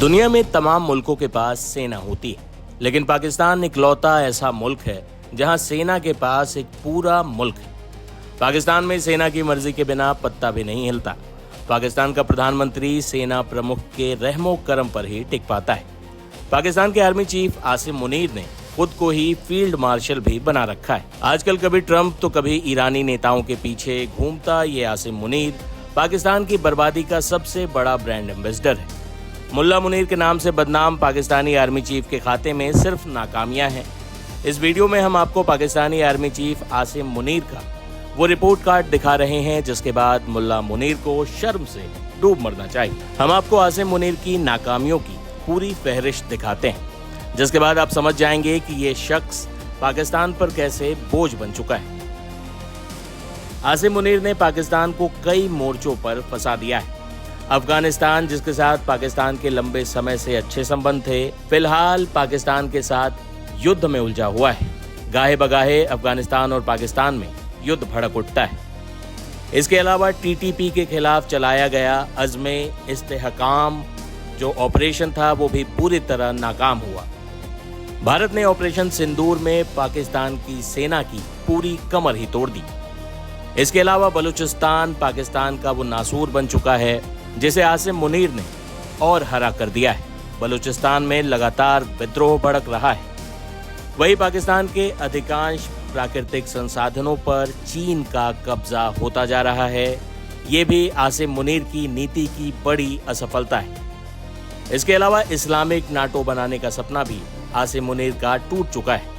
दुनिया में तमाम मुल्कों के पास सेना होती है, लेकिन पाकिस्तान इकलौता ऐसा मुल्क है जहां सेना के पास एक पूरा मुल्क है। पाकिस्तान में सेना की मर्जी के बिना पत्ता भी नहीं हिलता। पाकिस्तान का प्रधानमंत्री सेना प्रमुख के रहमो करम पर ही टिक पाता है। पाकिस्तान के आर्मी चीफ आसिम मुनीर ने खुद को ही फील्ड मार्शल भी बना रखा है। आजकल कभी ट्रंप तो कभी ईरानी नेताओं के पीछे घूमता ये आसिम मुनीर पाकिस्तान की बर्बादी का सबसे बड़ा ब्रांड एम्बेसडर है। मुल्ला मुनीर के नाम से बदनाम पाकिस्तानी आर्मी चीफ के खाते में सिर्फ नाकामियां हैं। इस वीडियो में हम आपको पाकिस्तानी आर्मी चीफ आसिम मुनीर का वो रिपोर्ट कार्ड दिखा रहे हैं जिसके बाद मुल्ला मुनीर को शर्म से डूब मरना चाहिए। हम आपको आसिम मुनीर की नाकामियों की पूरी फहरिस्त दिखाते हैं, जिसके बाद आप समझ जाएंगे कि ये शख्स पाकिस्तान पर कैसे बोझ बन चुका है। आसिम मुनीर ने पाकिस्तान को कई मोर्चों पर फंसा दिया है। अफगानिस्तान, जिसके साथ पाकिस्तान के लंबे समय से अच्छे संबंध थे, फिलहाल पाकिस्तान के साथ युद्ध में उलझा हुआ है। गाहे बगाहे अफगानिस्तान और पाकिस्तान में युद्ध भड़क उठता है। इसके अलावा टीटीपी के खिलाफ चलाया गया अज़्मे इस्तेहकाम जो ऑपरेशन था वो भी पूरी तरह नाकाम हुआ। भारत ने ऑपरेशन सिंदूर में पाकिस्तान की सेना की पूरी कमर ही तोड़ दी। इसके अलावा बलूचिस्तान पाकिस्तान का वो नासूर बन चुका है जिसे आसिम मुनीर ने और हरा कर दिया है। बलूचिस्तान में लगातार विद्रोह भड़क रहा है। वही पाकिस्तान के अधिकांश प्राकृतिक संसाधनों पर चीन का कब्जा होता जा रहा है। ये भी आसिम मुनीर की नीति की बड़ी असफलता है। इसके अलावा इस्लामिक नाटो बनाने का सपना भी आसिम मुनीर का टूट चुका है।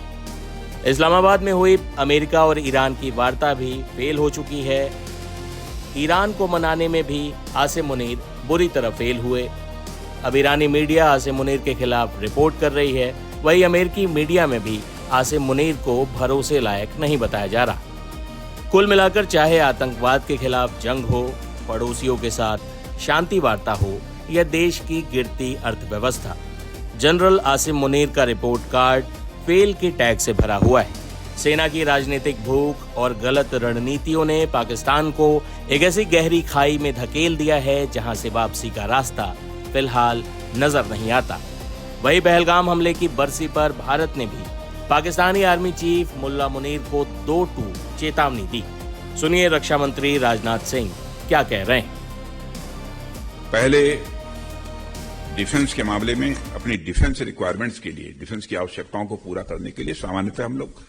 इस्लामाबाद में हुई अमेरिका और ईरान की वार्ता भी फेल हो चुकी है। ईरान को मनाने में भी आसिम मुनीर बुरी तरह फेल हुए। अब ईरानी मीडिया आसिम मुनीर के खिलाफ रिपोर्ट कर रही है, वही अमेरिकी मीडिया में भी आसिम मुनीर को भरोसे लायक नहीं बताया जा रहा। कुल मिलाकर चाहे आतंकवाद के खिलाफ जंग हो, पड़ोसियों के साथ शांति वार्ता हो या देश की गिरती अर्थव्यवस्था, जनरल आसिम मुनीर का रिपोर्ट कार्ड फेल के टैग से भरा हुआ है। सेना की राजनीतिक भूख और गलत रणनीतियों ने पाकिस्तान को एक ऐसी गहरी खाई में धकेल दिया है जहां से वापसी का रास्ता फिलहाल नजर नहीं आता। वही पहलगाम हमले की बरसी पर भारत ने भी पाकिस्तानी आर्मी चीफ मुल्ला मुनीर को 2-2 चेतावनी दी। सुनिए रक्षा मंत्री राजनाथ सिंह क्या कह रहे हैं। पहले डिफेंस के मामले में अपनी डिफेंस रिक्वायरमेंट्स के लिए, डिफेंस की आवश्यकताओं को पूरा करने के लिए सामान्यतः हम लोग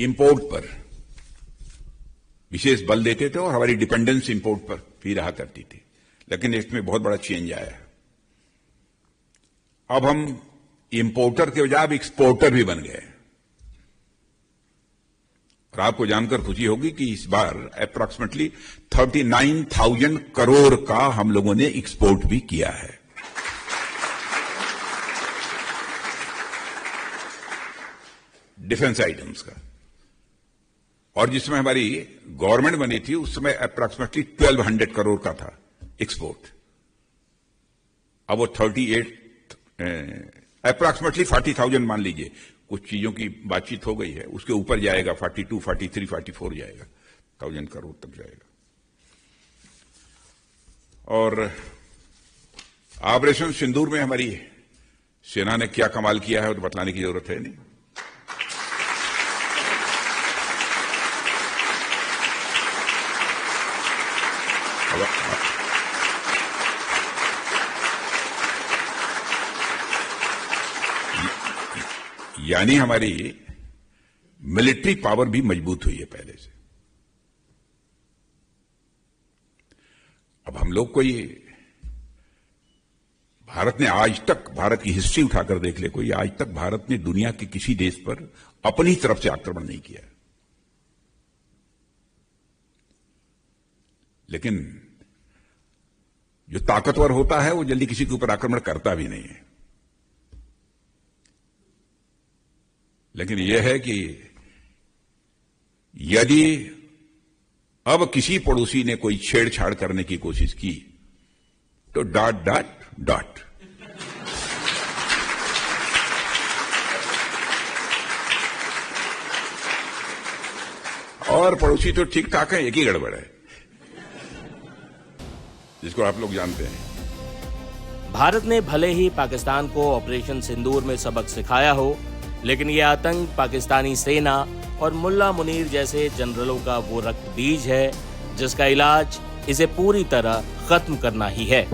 इंपोर्ट पर विशेष बल देते थे और हमारी डिपेंडेंस इंपोर्ट पर भी रहा करती थी। लेकिन इसमें बहुत बड़ा चेंज आया है। अब हम इंपोर्टर के बजाय अब एक्सपोर्टर भी बन गए। और आपको जानकर खुशी होगी कि इस बार अप्रॉक्सीमेटली 39,000 करोड़ का हम लोगों ने एक्सपोर्ट भी किया है। डिफेंस आइटम्स का। और जिसमें हमारी गवर्नमेंट बनी थी उस समय अप्रॉक्सीमेटली 1200 करोड़ का था एक्सपोर्ट। अब वो अप्रॉक्सीमेटली 40,000 मान लीजिए, कुछ चीजों की बातचीत हो गई है, उसके ऊपर जाएगा, 42, 43, 44 जाएगा, 1000 करोड़ तक जाएगा। और ऑपरेशन सिंदूर में हमारी सेना ने क्या कमाल किया है तो बतलाने की जरूरत है नहीं। यानी हमारी मिलिट्री पावर भी मजबूत हुई है पहले से। अब हम लोग कोई भारत ने आज तक, भारत की हिस्ट्री उठाकर देख ले, कोई आज तक भारत ने दुनिया के किसी देश पर अपनी तरफ से आक्रमण नहीं किया। लेकिन जो ताकतवर होता है वो जल्दी किसी के ऊपर आक्रमण करता भी नहीं है। लेकिन यह है कि यदि अब किसी पड़ोसी ने कोई छेड़छाड़ करने की कोशिश की तो डॉट डॉट डॉट। और पड़ोसी तो ठीक ठाक है, एक ही गड़बड़ है जिसको आप लोग जानते हैं। भारत ने भले ही पाकिस्तान को ऑपरेशन सिंदूर में सबक सिखाया हो, लेकिन ये आतंक पाकिस्तानी सेना और मुल्ला मुनीर जैसे जनरलों का वो रक्त बीज है जिसका इलाज इसे पूरी तरह खत्म करना ही है।